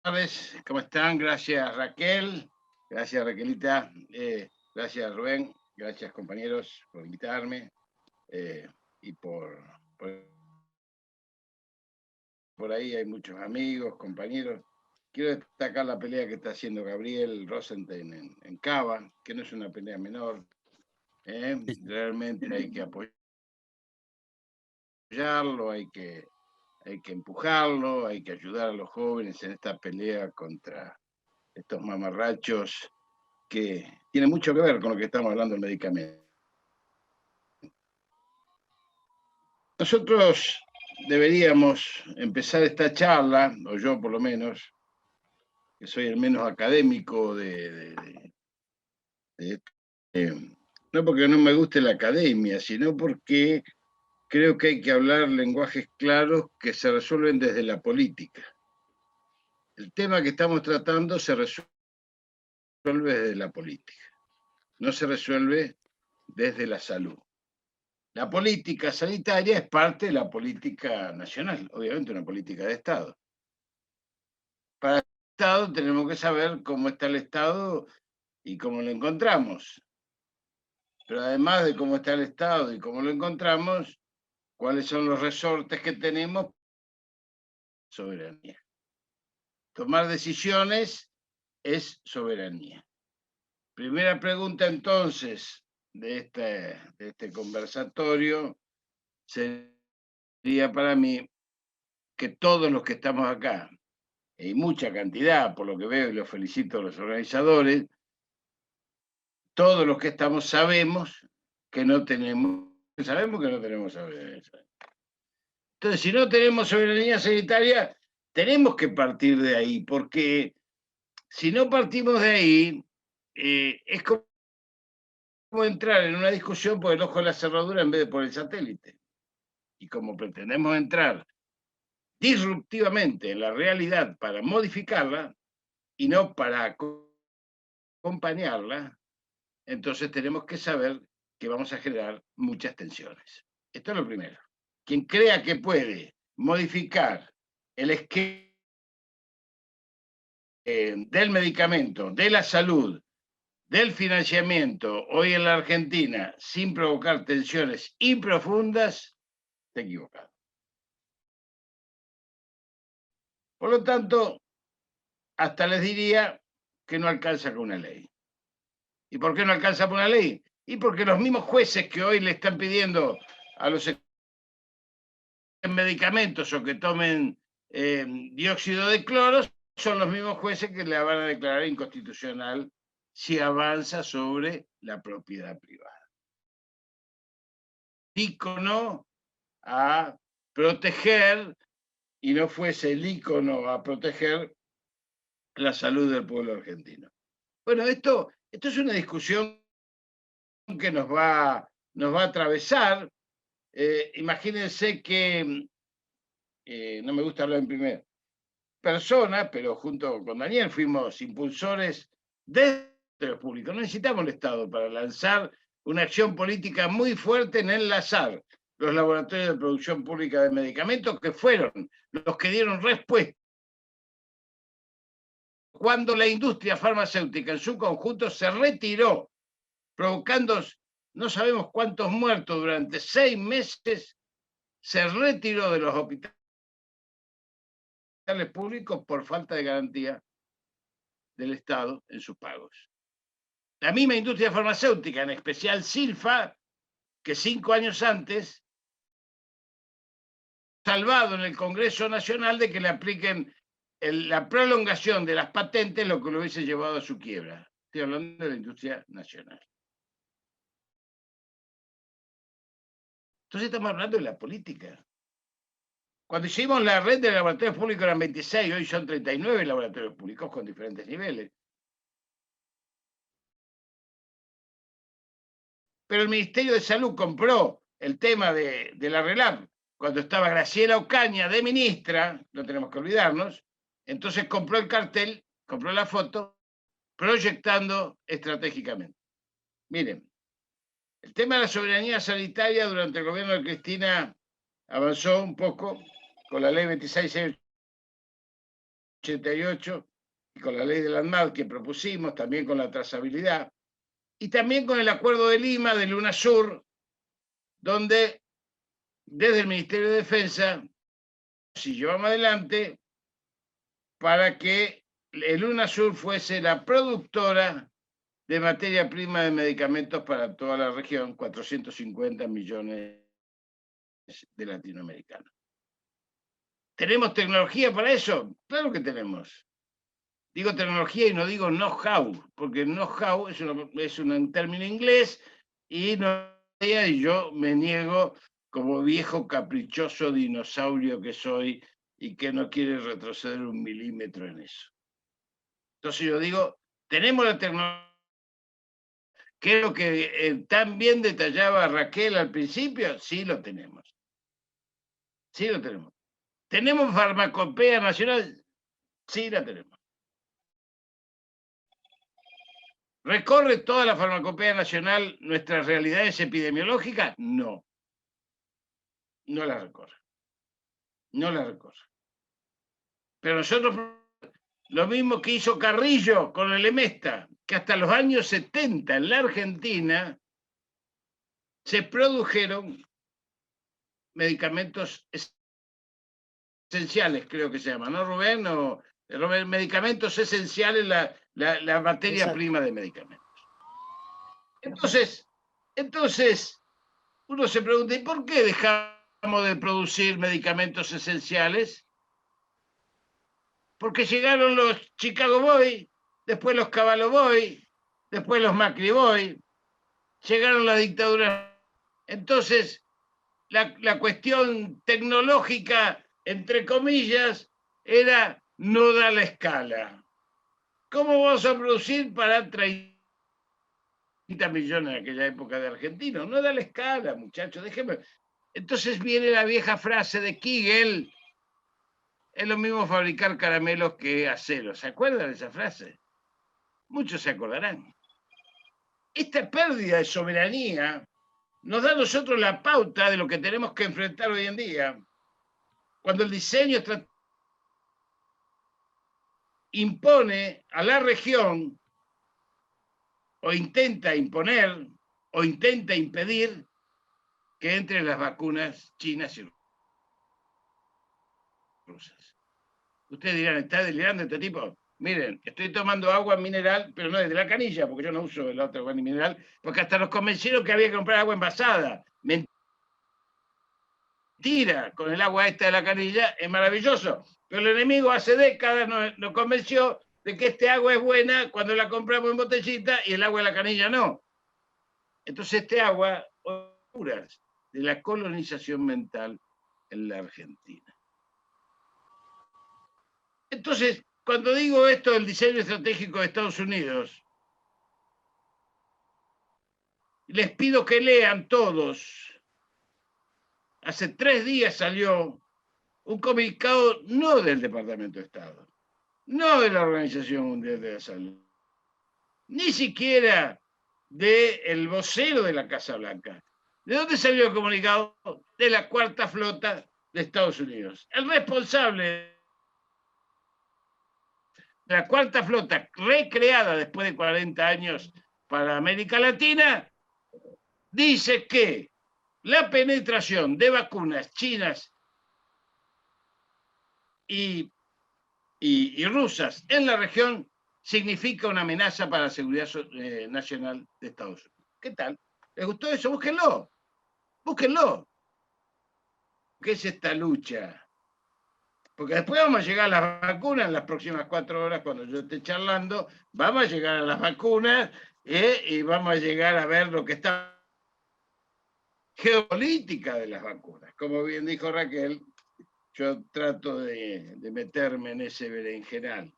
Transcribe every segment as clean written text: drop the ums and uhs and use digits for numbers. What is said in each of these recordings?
Tardes, ¿cómo están? Gracias Raquel, gracias Raquelita, gracias Rubén, gracias compañeros por invitarme eh, y por ahí hay muchos amigos, compañeros. Quiero destacar la pelea que está haciendo Gabriel Rosenthal en Cava, que no es una pelea menor. Realmente hay que apoyarlo, hay que empujarlo, hay que ayudar a los jóvenes en esta pelea contra estos mamarrachos que tiene mucho que ver con lo que estamos hablando del medicamento. Nosotros deberíamos empezar esta charla, o yo por lo menos, que soy el menos académico de esto, no porque no me guste la academia, sino porque creo que hay que hablar lenguajes claros que se resuelven desde la política. El tema que estamos tratando se resuelve desde la política, no se resuelve desde la salud. La política sanitaria es parte de la política nacional, obviamente una política de Estado. Para el Estado tenemos que saber cómo está el Estado y cómo lo encontramos. Pero además de cómo está el Estado y cómo lo encontramos, cuáles son los resortes que tenemos, soberanía. Tomar decisiones es soberanía. Primera pregunta entonces de este conversatorio sería para mí que todos los que estamos acá, y mucha cantidad, por lo que veo, y los felicito a los organizadores, todos los que estamos sabemos que no tenemos soberanía. Entonces, si no tenemos soberanía sanitaria, tenemos que partir de ahí, porque si no partimos de ahí, es como entrar en una discusión por el ojo de la cerradura en vez de por el satélite. Y como pretendemos entrar disruptivamente en la realidad para modificarla y no para acompañarla, entonces tenemos que saber que vamos a generar muchas tensiones. Esto es lo primero. Quien crea que puede modificar el esquema del medicamento, de la salud, del financiamiento hoy en la Argentina sin provocar tensiones improfundas, está equivocado. Por lo tanto, hasta les diría que no alcanza con una ley. ¿Y por qué no alcanza con una ley? Y porque los mismos jueces que hoy le están pidiendo a los medicamentos o que tomen dióxido de cloro son los mismos jueces que la van a declarar inconstitucional si avanza sobre la propiedad privada. Ícono a proteger y no fuese el ícono a proteger la salud del pueblo argentino. Bueno, esto es una discusión que nos va a atravesar. Imagínense que no me gusta hablar en primera persona, pero junto con Daniel fuimos impulsores de los públicos. No necesitamos el Estado para lanzar una acción política muy fuerte en enlazar los laboratorios de producción pública de medicamentos que fueron los que dieron respuesta cuando la industria farmacéutica en su conjunto se retiró, provocando no sabemos cuántos muertos durante 6 meses, se retiró de los hospitales públicos por falta de garantía del Estado en sus pagos. La misma industria farmacéutica, en especial Silfa, que 5 años antes, salvado en el Congreso Nacional de que le apliquen la prolongación de las patentes, lo que lo hubiese llevado a su quiebra. Estoy hablando de la industria nacional. Entonces estamos hablando de la política. Cuando hicimos la red de laboratorios públicos eran 26, hoy son 39 laboratorios públicos con diferentes niveles. Pero el Ministerio de Salud compró el tema de la RELAM cuando estaba Graciela Ocaña de ministra, no tenemos que olvidarnos, entonces compró el cartel, compró la foto, proyectando estratégicamente. Miren, el tema de la soberanía sanitaria durante el gobierno de Cristina avanzó un poco con la ley 26 88, y con la ley de la ANMAT que propusimos, también con la trazabilidad, y también con el Acuerdo de Lima de UNASUR, donde desde el Ministerio de Defensa si llevamos adelante para que el UNASUR fuese la productora de materia prima de medicamentos para toda la región, 450 millones de latinoamericanos. ¿Tenemos tecnología para eso? Claro que tenemos. Digo tecnología y no digo know-how, porque know-how es un término inglés y yo me niego como viejo caprichoso dinosaurio que soy y que no quiere retroceder 1 milímetro en eso. Entonces yo digo, tenemos la tecnología, que es lo que tan bien detallaba Raquel al principio, sí lo tenemos. Sí lo tenemos. ¿Tenemos farmacopea nacional? Sí la tenemos. ¿Recorre toda la farmacopea nacional nuestras realidades epidemiológicas? No. No la recorre. No la recorre. Pero nosotros, lo mismo que hizo Carrillo con el Emesta, que hasta los años 70 en la Argentina se produjeron medicamentos esenciales, creo que se llama, ¿no, Rubén? O, Rubén, medicamentos esenciales, la materia Exacto. Prima de medicamentos. Entonces, uno se pregunta, ¿y por qué dejamos de producir medicamentos esenciales? Porque llegaron los Chicago Boys, después los Cavallo Boys, después los Macri Boys, llegaron las dictaduras. Entonces, la cuestión tecnológica, entre comillas, era no da la escala. ¿Cómo vamos a producir para 30 millones en aquella época de argentinos? No da la escala, muchachos, déjenme. Entonces viene la vieja frase de Kegel, es lo mismo fabricar caramelos que acero. ¿Se acuerdan de esa frase? Muchos se acordarán. Esta pérdida de soberanía nos da a nosotros la pauta de lo que tenemos que enfrentar hoy en día. Cuando el diseño impone a la región, o intenta imponer, o intenta impedir que entren las vacunas chinas y rusas. Ustedes dirán, ¿está delirando este tipo? Miren, estoy tomando agua mineral, pero no desde la canilla, porque yo no uso el otro agua mineral, porque hasta nos convencieron que había que comprar agua envasada. Mentira, con el agua esta de la canilla es maravilloso, pero el enemigo hace décadas nos convenció de que este agua es buena cuando la compramos en botellita y el agua de la canilla no. Entonces este agua, puras de la colonización mental en la Argentina. Entonces, cuando digo esto del diseño estratégico de Estados Unidos, les pido que lean todos. Hace 3 días salió un comunicado no del Departamento de Estado, no de la Organización Mundial de la Salud, ni siquiera del vocero de la Casa Blanca. ¿De dónde salió el comunicado? De la Cuarta Flota de Estados Unidos. El responsable de la Cuarta Flota, recreada después de 40 años para América Latina, dice que la penetración de vacunas chinas y rusas en la región significa una amenaza para la seguridad nacional de Estados Unidos. ¿Qué tal? ¿Les gustó eso? Búsquenlo. Búsquenlo. ¿Qué es esta lucha? Porque después vamos a llegar a las vacunas en las próximas 4 horas cuando yo esté charlando. Vamos a llegar a las vacunas y vamos a llegar a ver lo que está geopolítica de las vacunas. Como bien dijo Raquel, yo trato de meterme en ese berenjenal.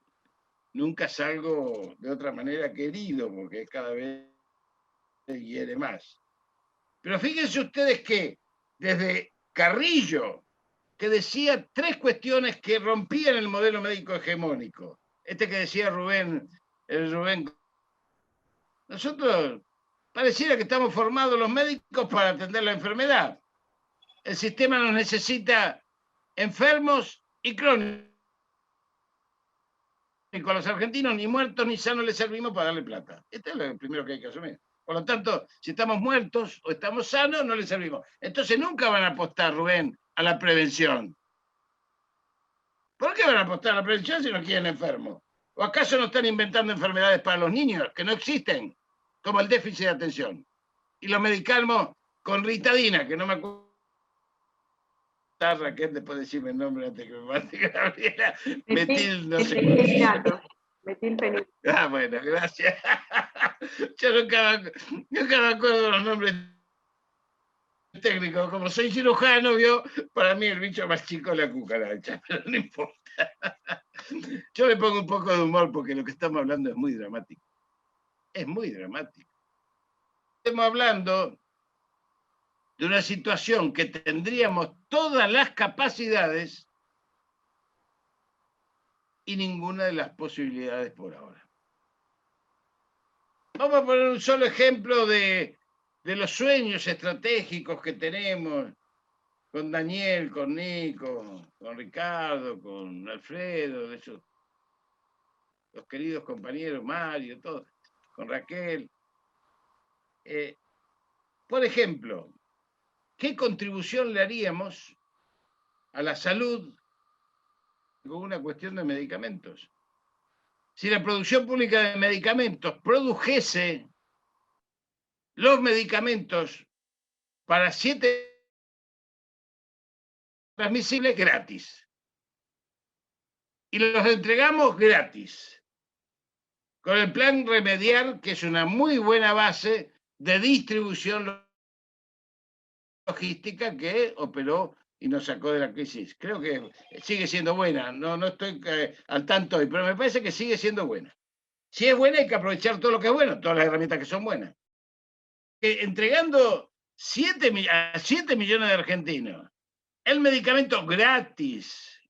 Nunca salgo de otra manera que herido, porque cada vez hiere más. Pero fíjense ustedes que desde Carrillo, que decía 3 cuestiones que rompían el modelo médico hegemónico, que decía Rubén, nosotros pareciera que estamos formados los médicos para atender la enfermedad. El sistema nos necesita enfermos y crónicos. Y con los argentinos ni muertos ni sanos les servimos para darle plata. Esto es lo primero que hay que asumir. Por lo tanto, si estamos muertos o estamos sanos, no les servimos. Entonces nunca van a apostar, Rubén, a la prevención. ¿Por qué van a apostar a la prevención si no quieren enfermos? ¿O acaso no están inventando enfermedades para los niños que no existen? Como el déficit de atención. Y los medicamos con ritadina, que no me acuerdo. Raquel, después decirme el nombre antes que me mate Gabriela. Metil, no sé. Metilfenidato. Ah, bueno, gracias. Yo nunca me acuerdo de los nombres técnicos. Como soy cirujano, vio, para mí el bicho más chico es la cucaracha, pero no importa. Yo le pongo un poco de humor porque lo que estamos hablando es muy dramático. Es muy dramático. Estamos hablando de una situación que tendríamos todas las capacidades y ninguna de las posibilidades por ahora. Vamos a poner un solo ejemplo de los sueños estratégicos que tenemos con Daniel, con Nico, con Ricardo, con Alfredo, de esos, los queridos compañeros, Mario, todos, con Raquel. Por ejemplo, ¿qué contribución le haríamos a la salud con una cuestión de medicamentos? Si la producción pública de medicamentos produjese los medicamentos para 7 transmisibles gratis y los entregamos gratis, con el plan Remediar, que es una muy buena base de distribución logística que operó y nos sacó de la crisis. Creo que sigue siendo buena, no estoy al tanto hoy, pero me parece que sigue siendo buena. Si es buena hay que aprovechar todo lo que es bueno, todas las herramientas que son buenas. Entregando a 7 millones de argentinos el medicamento gratis.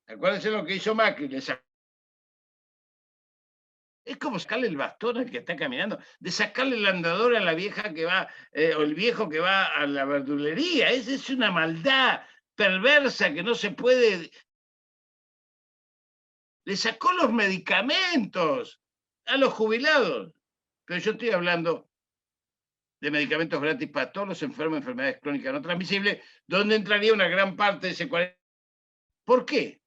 Acuérdense lo que hizo Macri, es como sacarle el bastón al que está caminando, de sacarle el andador a la vieja que va, o el viejo que va a la verdulería. Es una maldad perversa que no se puede. Le sacó los medicamentos a los jubilados. Pero yo estoy hablando de medicamentos gratis para todos los enfermos de enfermedades crónicas no transmisibles, donde entraría una gran parte de ese 40%. ¿Por qué?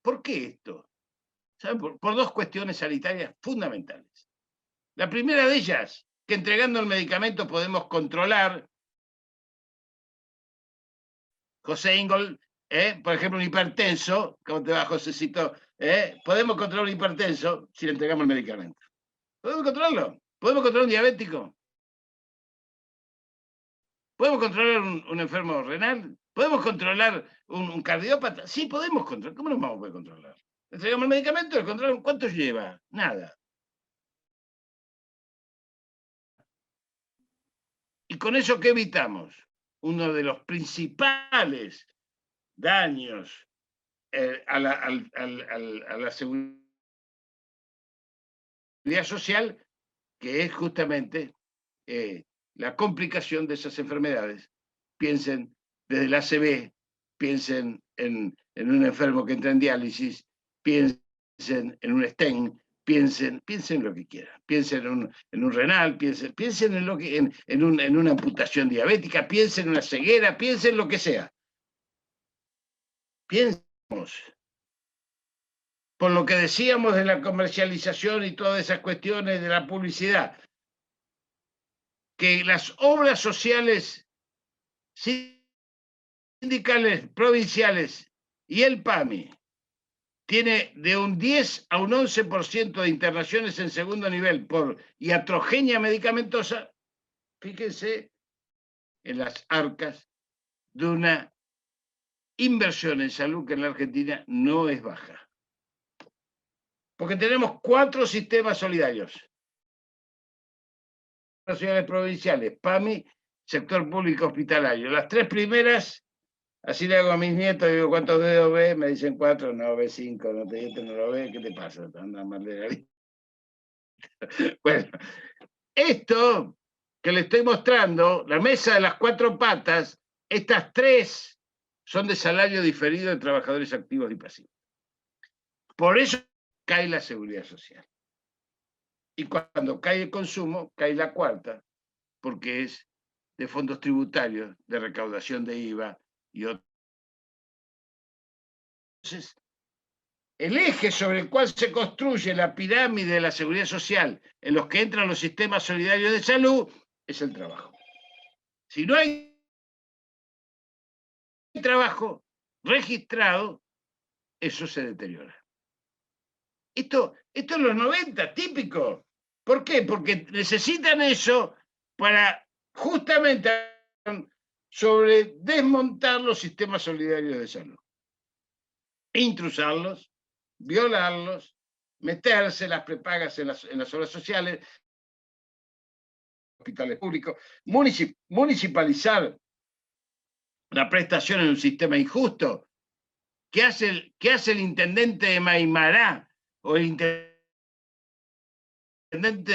¿Por qué esto? ¿Saben? Por dos cuestiones sanitarias fundamentales. La primera de ellas, que entregando el medicamento podemos controlar, José Ingol, por ejemplo, un hipertenso, ¿cómo te va, Josecito? Podemos controlar un hipertenso si le entregamos el medicamento. ¿Podemos controlarlo? ¿Podemos controlar un diabético? ¿Podemos controlar un enfermo renal? ¿Podemos controlar un cardiópata? Sí, podemos controlar. ¿Cómo no vamos a poder controlar? Le entregamos el medicamento, el control, ¿cuánto lleva? Nada. ¿Y con eso qué evitamos? Uno de los principales daños a la seguridad social, que es justamente la complicación de esas enfermedades. Piensen desde el ACV, piensen en un enfermo que entra en diálisis, piensen en un stent, piensen lo que quieran, piensen en un renal, piensen en una amputación diabética, piensen en una ceguera, piensen lo que sea. Piensemos. Por lo que decíamos de la comercialización y todas esas cuestiones de la publicidad, que las obras sociales sindicales, provinciales y el PAMI tiene de un 10 a un 11% de internaciones en segundo nivel por iatrogenia medicamentosa, fíjense en las arcas de una inversión en salud que en la Argentina no es baja. Porque tenemos 4 sistemas solidarios. Nacionales provinciales, PAMI, sector público hospitalario. Las 3 primeras, así le hago a mis nietos, digo, ¿cuántos dedos ve? Me dicen 4, no, ve 5, no lo ve, ¿qué te pasa? Anda mal de la lista. Bueno, esto que le estoy mostrando, la mesa de las 4 patas, estas 3 son de salario diferido de trabajadores activos y pasivos. Por eso cae la seguridad social. Y cuando cae el consumo, cae la cuarta, porque es de fondos tributarios, de recaudación de IVA y otros. Entonces, el eje sobre el cual se construye la pirámide de la seguridad social, en los que entran los sistemas solidarios de salud, es el trabajo. Si no hay trabajo registrado, eso se deteriora. Esto es los 90, típico. ¿Por qué? Porque necesitan eso para justamente sobre desmontar los sistemas solidarios de salud. Intrusarlos, violarlos, meterse las prepagas en las obras sociales, hospitales públicos, municipalizar la prestación en un sistema injusto. ¿Qué hace el intendente de Maimará o el intendente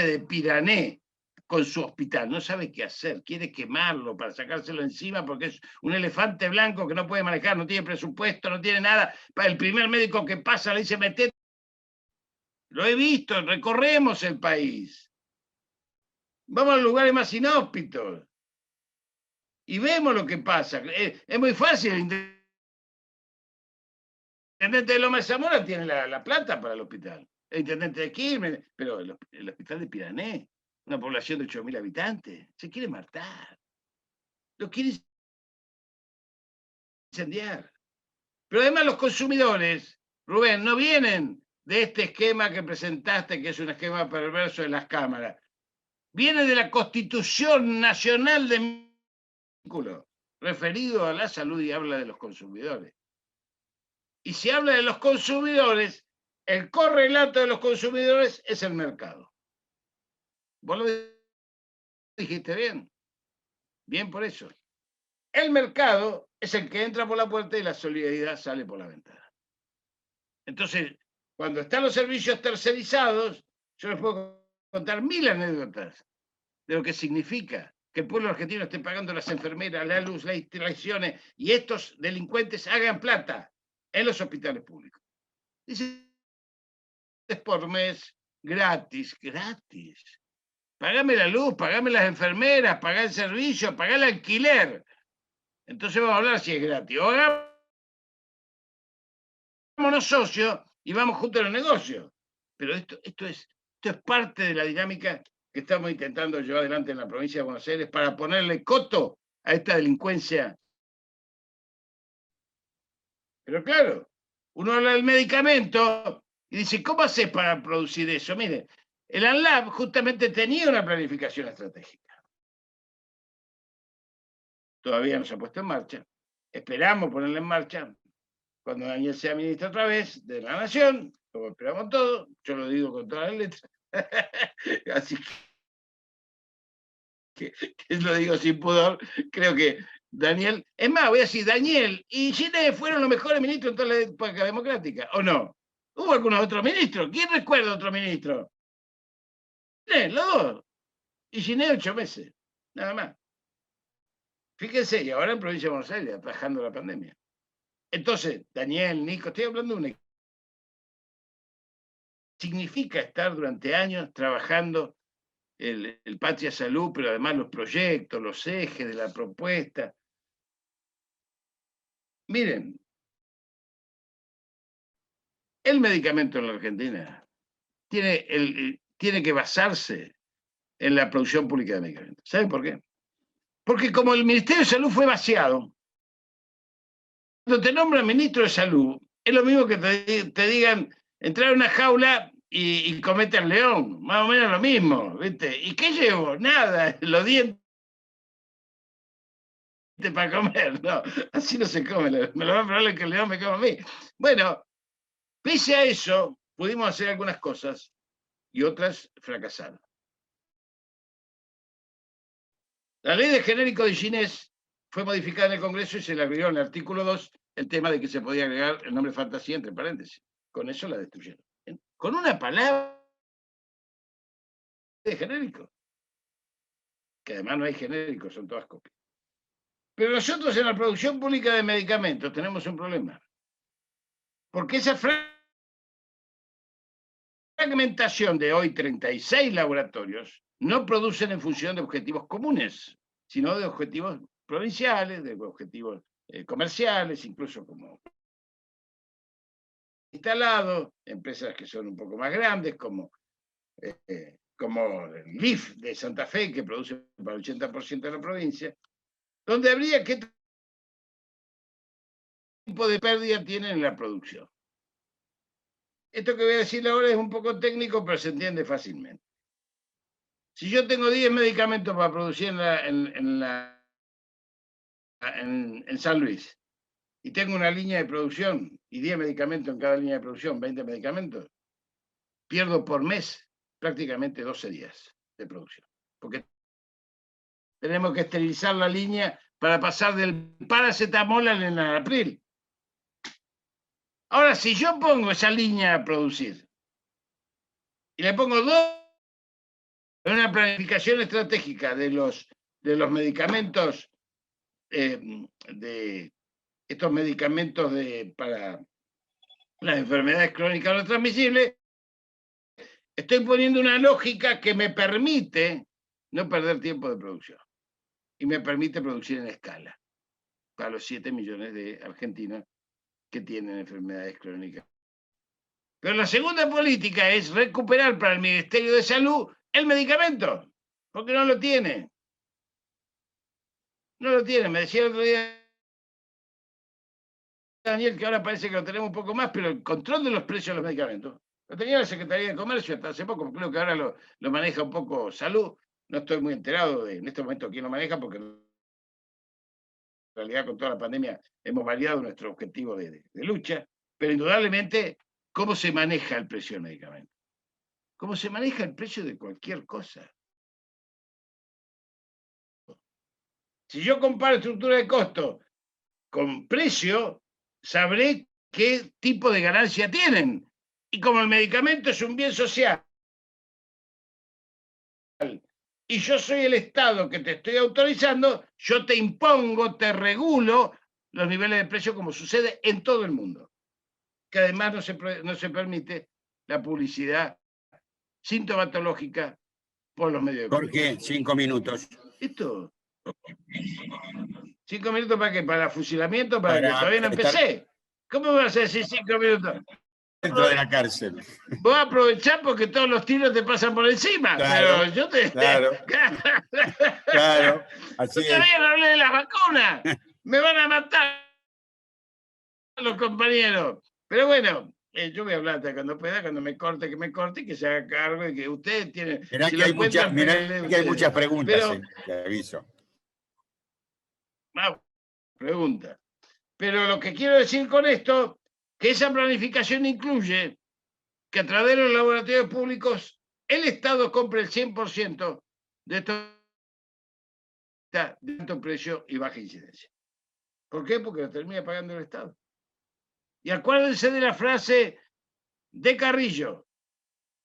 de Pirané con su hospital? No sabe qué hacer, quiere quemarlo para sacárselo encima porque es un elefante blanco que no puede manejar, no tiene presupuesto, no tiene nada. El primer médico que pasa le dice, metete. Lo he visto, recorremos el país. Vamos a los lugares más inhóspitos y vemos lo que pasa. Es muy fácil. El intendente de Loma de Zamora tiene la plata para el hospital. El intendente de Quilmes, pero el hospital de Pirané, una población de 8.000 habitantes, se quiere matar. Lo quiere incendiar. Pero además los consumidores, Rubén, no vienen de este esquema que presentaste, que es un esquema perverso de las cámaras. Viene de la Constitución Nacional de vínculo, referido a la salud y habla de los consumidores. Y si habla de los consumidores, el correlato de los consumidores es el mercado. Vos lo dijiste bien. Bien por eso. El mercado es el que entra por la puerta y la solidaridad sale por la ventana. Entonces, cuando están los servicios tercerizados, yo les puedo contar 1000 anécdotas de lo que significa que el pueblo argentino esté pagando las enfermeras, la luz, las instalaciones, y estos delincuentes hagan plata en los hospitales públicos. Dice, es por mes, gratis. Pagame la luz, pagame las enfermeras, pagá el servicio, pagá el alquiler. Entonces vamos a hablar si es gratis. O hagámonos socios y vamos juntos en el negocio. Pero esto es parte de la dinámica que estamos intentando llevar adelante en la provincia de Buenos Aires para ponerle coto a esta delincuencia. Pero claro, uno habla del medicamento y dice, ¿cómo haces para producir eso? Mire, el ANLAB justamente tenía una planificación estratégica. Todavía no se ha puesto en marcha. Esperamos ponerla en marcha cuando Daniel sea ministro otra vez de la Nación, como esperamos todos, yo lo digo con todas las letras. Así que lo digo sin pudor, creo que Daniel, es más, voy a decir, Daniel y Ginés fueron los mejores ministros en toda la época democrática, ¿o no? ¿Hubo algunos otros ministros? ¿Quién recuerda otro ministro? Los dos. Y Ginés 8 meses, nada más. Fíjense, y ahora en provincia de Buenos Aires, atajando la pandemia. Entonces, Daniel, Nico, estoy hablando de una... Significa estar durante años trabajando el Patria Salud, pero además los proyectos, los ejes de la propuesta. Miren, el medicamento en la Argentina tiene que basarse en la producción pública de medicamentos. ¿Saben por qué? Porque como el Ministerio de Salud fue vaciado, cuando te nombran ministro de Salud, es lo mismo que te digan entrar a una jaula y comete al león, más o menos lo mismo, ¿viste? ¿Y qué llevo? Nada, los dientes para comer, no, así no se come, me lo va a probar que el león me coma a mí. Bueno, pese a eso, pudimos hacer algunas cosas y otras fracasaron. La ley de genérico de Ginés fue modificada en el Congreso y se le agregó en el artículo 2 el tema de que se podía agregar el nombre fantasía entre paréntesis. Con eso la destruyeron. Con una palabra de genérico. Que además no hay genéricos, son todas copias. Pero nosotros en la producción pública de medicamentos tenemos un problema. Porque esa frase fragmentación de hoy 36 laboratorios no producen en función de objetivos comunes, sino de objetivos provinciales, de objetivos comerciales, incluso como instalados, empresas que son un poco más grandes, como el LIF de Santa Fe, que produce para el 80% de la provincia, donde habría que tipo de pérdida tienen en la producción. Esto que voy a decir ahora es un poco técnico, pero se entiende fácilmente. Si yo tengo 10 medicamentos para producir en San Luis, y tengo una línea de producción, y 10 medicamentos en cada línea de producción, 20 medicamentos, pierdo por mes prácticamente 12 días de producción. Porque tenemos que esterilizar la línea para pasar del paracetamol al enalapril. Ahora, si yo pongo esa línea a producir y le pongo en una planificación estratégica de los medicamentos, de estos medicamentos para las enfermedades crónicas no transmisibles, estoy poniendo una lógica que me permite no perder tiempo de producción y me permite producir en escala para los 7 millones de argentinos que tienen enfermedades crónicas. Pero la segunda política es recuperar para el Ministerio de Salud el medicamento, porque no lo tiene. No lo tiene. Me decía el otro día Daniel que ahora parece que lo tenemos un poco más, pero el control de los precios de los medicamentos lo tenía la Secretaría de Comercio hasta hace poco, creo que ahora lo maneja un poco Salud. No estoy muy enterado en este momento quién lo maneja, porque en realidad con toda la pandemia hemos variado nuestro objetivo de lucha, pero indudablemente, ¿cómo se maneja el precio del medicamento? ¿Cómo se maneja el precio de cualquier cosa? Si yo comparo estructura de costo con precio, sabré qué tipo de ganancia tienen. Y como el medicamento es un bien social, y yo soy el Estado que te estoy autorizando, yo te impongo, te regulo los niveles de precio como sucede en todo el mundo. Que además no se permite la publicidad sintomatológica por los medios de comunicación. Jorge, 5 minutos. ¿Esto? 5 minutos para qué? ¿Para fusilamiento? ¿Para que todavía no empecé? ¿Cómo vas a decir 5 minutos? Dentro de la cárcel. Vos aprovechás porque todos los tiros te pasan por encima. Claro, pero yo te. Claro. Claro. Así es. Todavía no hablé de las vacunas. Me van a matar los compañeros. Pero bueno, yo voy a hablar hasta cuando pueda, cuando me corte, y que se haga cargo y que ustedes tienen. Mirá si que hay muchas preguntas, pero, te aviso. Pregunta. Pero lo que quiero decir con esto, que esa planificación incluye que a través de los laboratorios públicos el Estado compre el 100% de alto precio y baja incidencia. ¿Por qué? Porque lo termina pagando el Estado. Y acuérdense de la frase de Carrillo: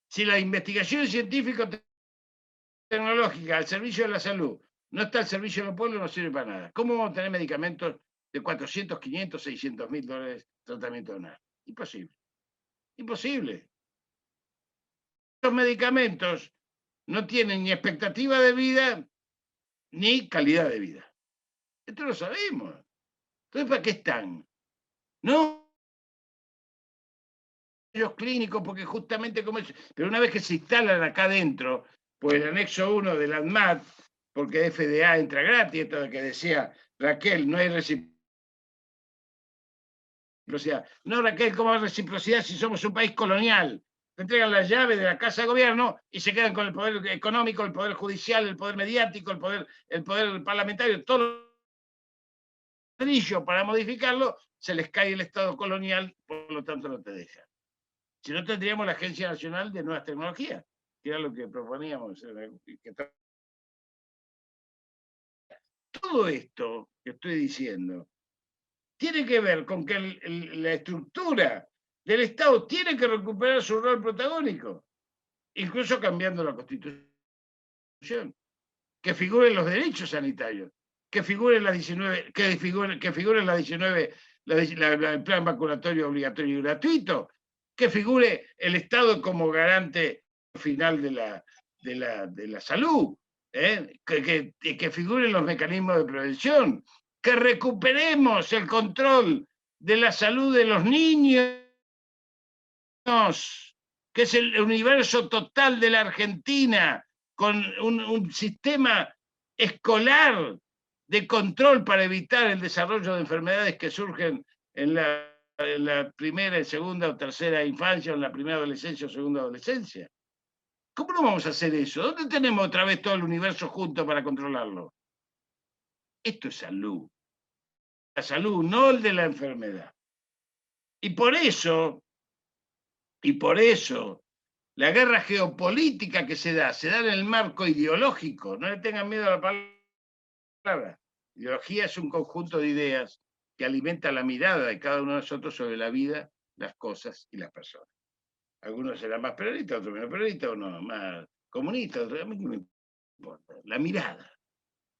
si la investigación científico-tecnológica al servicio de la salud no está al servicio de los pueblos, no sirve para nada. ¿Cómo vamos a tener medicamentos de 400, 500, 600 mil dólares tratamiento anual? Imposible. Imposible. Los medicamentos no tienen ni expectativa de vida ni calidad de vida. Esto lo sabemos. Entonces, ¿para qué están? No ellos clínicos, porque justamente como eso. Pero una vez que se instalan acá adentro, pues el anexo 1 del ANMAT, porque FDA entra gratis, esto de que decía Raquel, no hay reciprocidad. No, Raquel, ¿cómo hay reciprocidad si somos un país colonial? Te entregan la llave de la Casa de Gobierno y se quedan con el poder económico, el poder judicial, el poder mediático, el poder parlamentario, todo brillo para modificarlo, se les cae el Estado colonial, por lo tanto no te deja. Si no, tendríamos la Agencia Nacional de Nuevas Tecnologías, que era lo que proponíamos. Todo esto que estoy diciendo tiene que ver con que la estructura del Estado tiene que recuperar su rol protagónico, incluso cambiando la Constitución, que figuren los derechos sanitarios, que figuren las 19, que figuren las 19, el plan vacunatorio obligatorio y gratuito, que figure el Estado como garante final de la salud, que figuren los mecanismos de prevención, que recuperemos el control de la salud de los niños, que es el universo total de la Argentina, con un sistema escolar de control para evitar el desarrollo de enfermedades que surgen en la primera, segunda o tercera infancia, o en la primera adolescencia o segunda adolescencia. ¿Cómo no vamos a hacer eso? ¿Dónde tenemos otra vez todo el universo junto para controlarlo? Esto es salud. La salud, no el de la enfermedad. Y por eso, la guerra geopolítica que se da en el marco ideológico. No le tengan miedo a la palabra. Ideología es un conjunto de ideas que alimenta la mirada de cada uno de nosotros sobre la vida, las cosas y las personas. Algunos serán más peronistas, otros menos peronistas, unos más comunistas, otros, a mí no me importa. La mirada,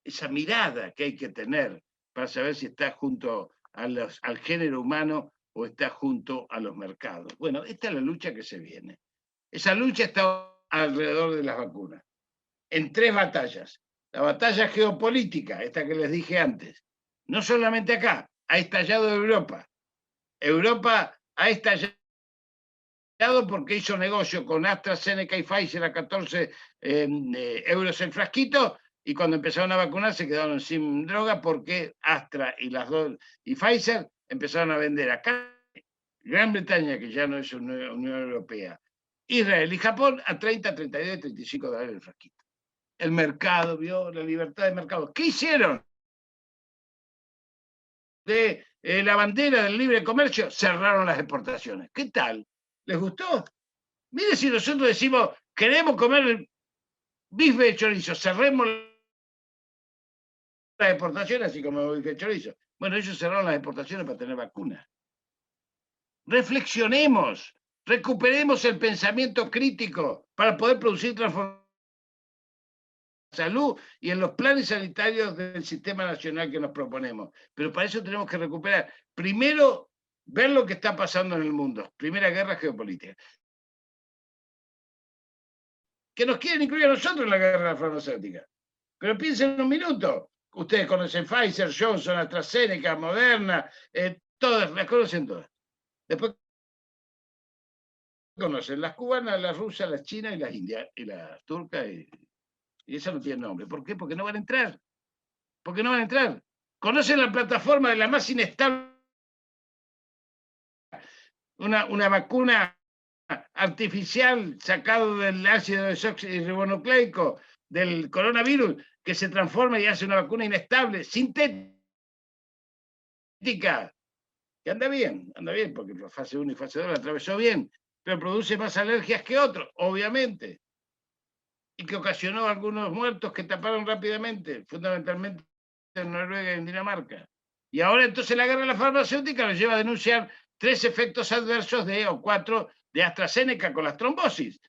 esa mirada que hay que tener para saber si está junto al género humano o está junto a los mercados. Bueno, esta es la lucha que se viene. Esa lucha está alrededor de las vacunas, en 3 batallas. La batalla geopolítica, esta que les dije antes, no solamente acá, ha estallado Europa. Europa ha estallado porque hizo negocio con AstraZeneca y Pfizer a 14 euros el frasquito, y cuando empezaron a vacunar se quedaron sin droga porque Astra y Pfizer empezaron a vender acá, Gran Bretaña, que ya no es Unión Europea, Israel y Japón a 30, 32, 35 dólares el frasquito. El mercado, vio la libertad de mercado. ¿Qué hicieron? De la bandera del libre comercio, cerraron las exportaciones. ¿Qué tal? ¿Les gustó? Mire, si nosotros decimos, queremos comer bife de chorizo, cerremos las exportaciones, así como bife de chorizo. Bueno, ellos cerraron las exportaciones para tener vacunas. Reflexionemos, recuperemos el pensamiento crítico para poder producir transformación en salud y en los planes sanitarios del sistema nacional que nos proponemos. Pero para eso tenemos que recuperar, primero, ver lo que está pasando en el mundo. Primera guerra geopolítica. Que nos quieren incluir a nosotros en la guerra farmacéutica. Pero piensen un minuto. Ustedes conocen Pfizer, Johnson, AstraZeneca, Moderna, todas, las conocen todas. Después conocen las cubanas, las rusas, las chinas y las indias, y las turcas, y esas no tienen nombre. ¿Por qué? Porque no van a entrar. Porque no van a entrar. Conocen la plataforma de la más inestable, una vacuna artificial sacado del ácido desoxirribonucleico del coronavirus, que se transforma y hace una vacuna inestable, sintética, que anda bien, porque fase 1 y fase 2 la atravesó bien, pero produce más alergias que otros, obviamente, y que ocasionó algunos muertos que taparon rápidamente, fundamentalmente en Noruega y en Dinamarca. Y ahora entonces la guerra de la farmacéutica nos lleva a denunciar 3 efectos adversos o 4 de AstraZeneca con las trombosis.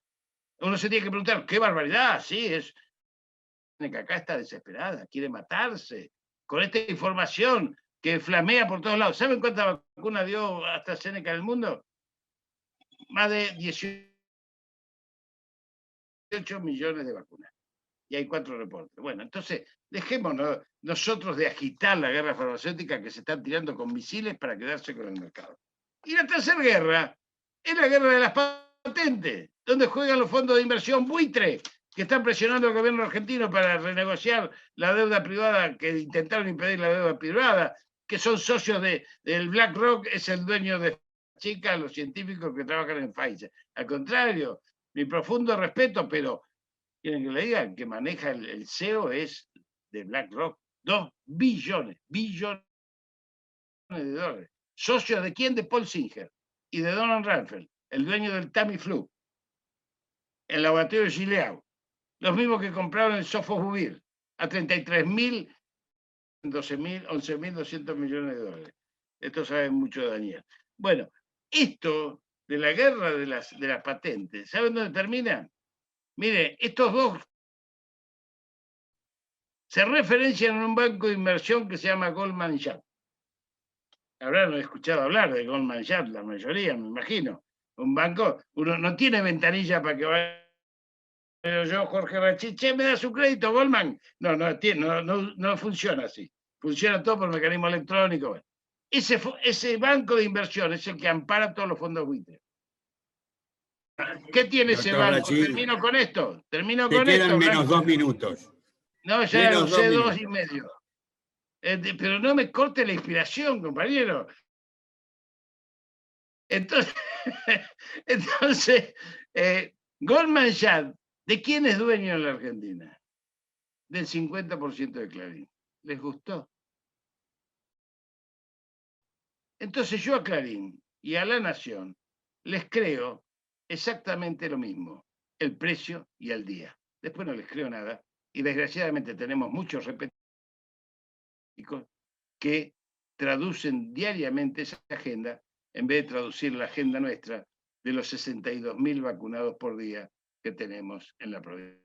Uno se tiene que preguntar, qué barbaridad, sí, es acá está desesperada, quiere matarse, con esta información que flamea por todos lados. ¿Saben cuántas vacunas dio AstraZeneca en el mundo? Más de 18 millones de vacunas. Y hay 4 reportes. Bueno, entonces, dejémonos nosotros de agitar la guerra farmacéutica que se están tirando con misiles para quedarse con el mercado. Y la tercera guerra es la guerra de las patentes, donde juegan los fondos de inversión buitre, que están presionando al gobierno argentino para renegociar la deuda privada, que intentaron impedir la deuda privada, que son socios del BlackRock, es el dueño de chicas, los científicos que trabajan en Pfizer. Al contrario, mi profundo respeto, pero quieren que le digan que maneja el CEO es de BlackRock, 2 billones de dólares. ¿Socio de quién? De Paul Singer y de Donald Rumsfeld, el dueño del Tamiflu, el laboratorio de Gilead. Los mismos que compraron el Sofosbuvir a 33.000, 11.200 millones de dólares. Esto sabe mucho de Daniel. Bueno, esto de la guerra de las patentes, ¿saben dónde termina? Mire, estos dos se referencian en un banco de inversión que se llama Goldman Sachs. Habrán escuchado hablar de Goldman Sachs, la mayoría, me imagino. Un banco, uno no tiene ventanilla para que vaya yo, Jorge Rachid, che, ¿me das un crédito, Goldman? No funciona así. Funciona todo por mecanismo electrónico. Bueno. Ese banco de inversión es el que ampara todos los fondos buitres. ¿Qué tiene ese banco? Rachid, Termino con esto. Te quedan menos 2 minutos. No, ya usé 2 y medio. Pero no me corte la inspiración, compañero. Entonces, Goldman Sachs, ¿de quién es dueño en la Argentina? Del 50% de Clarín. ¿Les gustó? Entonces yo a Clarín y a La Nación les creo exactamente lo mismo, el precio y el día. Después no les creo nada y desgraciadamente tenemos muchos repetidos que traducen diariamente esa agenda en vez de traducir la agenda nuestra de los 62.000 vacunados por día que tenemos en la provincia.